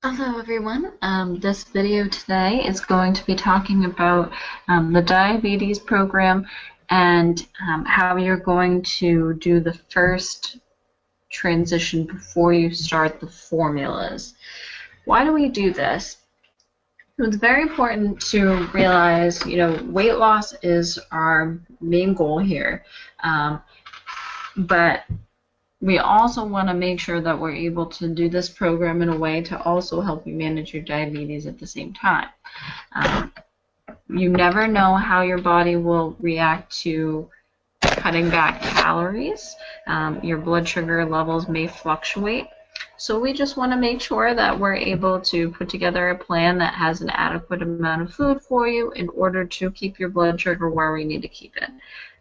Hello everyone. This video today is going to be talking about the diabetes program and how you're going to do the first transition before you start the formulas. Why do we do this? It's very important to realize, weight loss is our main goal here, but we also want to make sure that we're able to do this program in a way to also help you manage your diabetes at the same time. You never know how your body will react to cutting back calories. Your blood sugar levels may fluctuate. So we just want to make sure that we're able to put together a plan that has an adequate amount of food for you in order to keep your blood sugar where we need to keep it.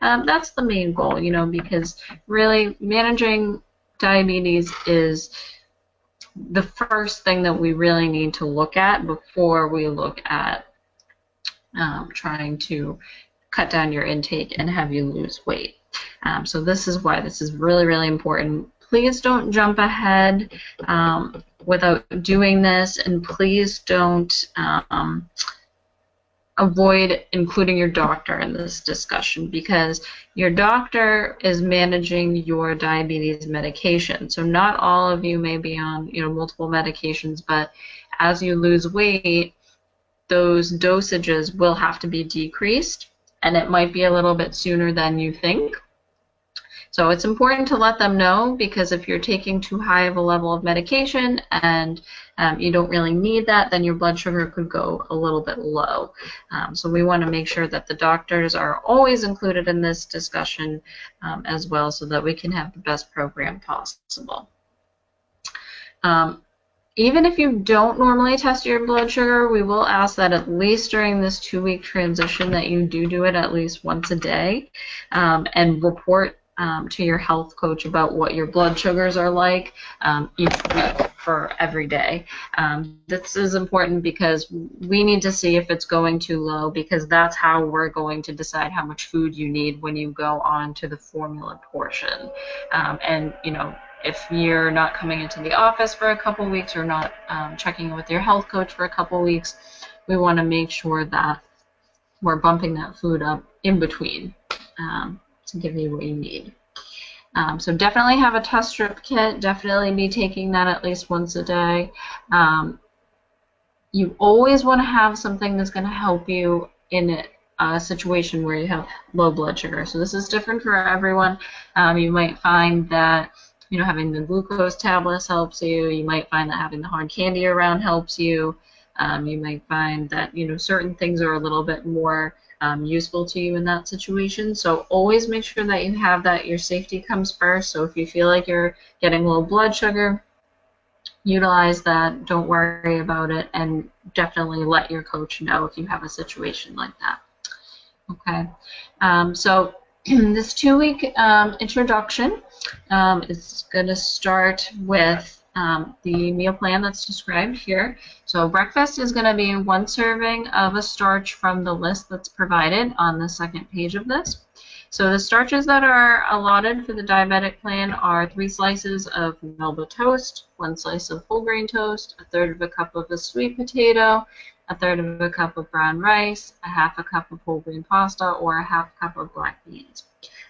That's the main goal, because really managing diabetes is the first thing that we really need to look at before we look at trying to cut down your intake and have you lose weight. So this is why this is really, really important. Please don't jump ahead without doing this, and please don't avoid including your doctor in this discussion, because your doctor is managing your diabetes medication. So not all of you may be on multiple medications, but as you lose weight, those dosages will have to be decreased, and it might be a little bit sooner than you think. So it's important to let them know, because if you're taking too high of a level of medication and you don't really need that, then your blood sugar could go a little bit low. So we want to make sure that the doctors are always included in this discussion as well, so that we can have the best program possible. Even if you don't normally test your blood sugar, we will ask that at least during this 2-week transition that you do it at least once a day, and report to your health coach about what your blood sugars are like each week for every day. This is important because we need to see if it's going too low, because that's how we're going to decide how much food you need when you go on to the formula portion. And if you're not coming into the office for a couple weeks, or not checking in with your health coach for a couple weeks, we want to make sure that we're bumping that food up in between to give you what you need. So definitely have a test strip kit. Definitely be taking that at least once a day. You always want to have something that's going to help you in a situation where you have low blood sugar. So this is different for everyone. You might find that having the glucose tablets helps you. You might find that having the hard candy around helps you. You might find that certain things are a little bit more useful to you in that situation. So always make sure that you have that. Your safety comes first. So if you feel like you're getting low blood sugar, utilize that. Don't worry about it, and definitely let your coach know if you have a situation like that. Okay. So this 2-week introduction is going to start with the meal plan that's described here. So breakfast is going to be 1 serving of a starch from the list that's provided on the second page of this. So the starches that are allotted for the diabetic plan are 3 slices of Melba toast, 1 slice of whole grain toast, 1/3 of a cup of a sweet potato, 1/3 of a cup of brown rice, 1/2 cup of whole grain pasta, or 1/2 cup of black beans.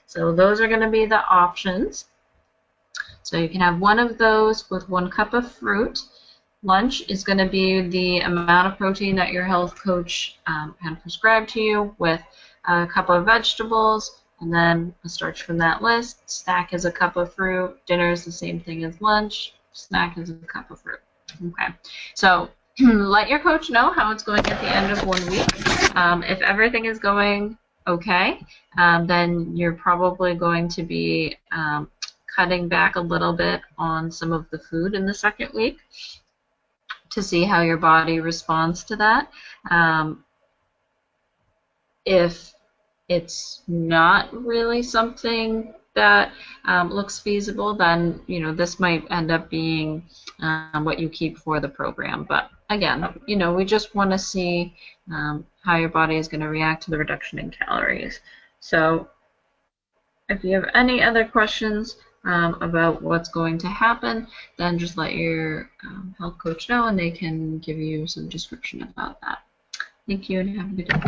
So those are going to be the options. So you can have one of those with 1 cup of fruit. Lunch is going to be the amount of protein that your health coach can prescribe to you, with a cup of vegetables, and then a starch from that list. Snack is a cup of fruit. Dinner is the same thing as lunch. Snack is a cup of fruit. Okay. So let your coach know how it's going at the end of 1 week. If everything is going okay, then you're probably going to be cutting back a little bit on some of the food in the 2nd week to see how your body responds to that. If it's not really something that looks feasible, then this might end up being what you keep for the program. But again, we just want to see how your body is going to react to the reduction in calories. So if you have any other questions, about what's going to happen, then just let your health coach know and they can give you some description about that. Thank you and have a good day.